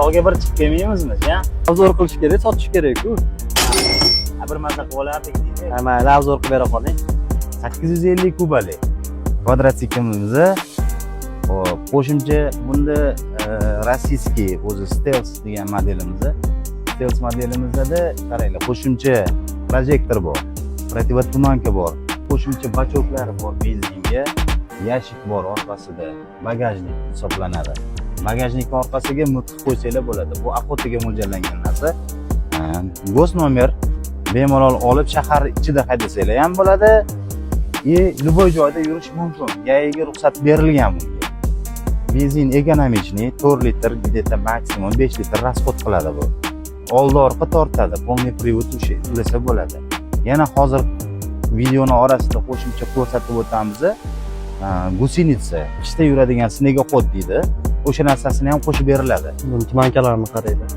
tog'ga bir chiqib kelmaymizmi ya? Obzor qilish kerak, sotish kerak-ku. Bir mazza qilib olardik deydi. Ha, mayli, obzor qilib bera qoling. 850 kubalik kvadrotsiklimizni qo'shimcha bunda rossiyskiy o'zi Stealth degan modelimizni. Stealth modelimizda qaranglar, qo'shimcha projektor bor, protivottumanka bor, qo'shimcha bachoklari bor benzinga, yashik bor orqasida, bagajnik hisoblanadi. Bagajnik orqasiga mutq qo'ysanglar bo'ladi. Bu Aqo'taga mo'ljallangan narsa. Go's nomer bemalol olib shahar ichida haydasanglar ham bo'ladi. Любой joyda yurish mumkin. Gayiga ruxsat berilgan bunga. Benzin ekonomichniy, 4 litr, где-то maksimum 5 litr расход qiladi bu. Oldi-orqa tortadi, полный привод ulasa bo'ladi. Yana hozir videoni orasida qo'shimcha ko'rsatib o'tamiz. Gusinitsa, ichda yuradigan snegоход deydi. O'sha narsasini ham qo'shib beriladi. Buni tumankalarni qaranglar.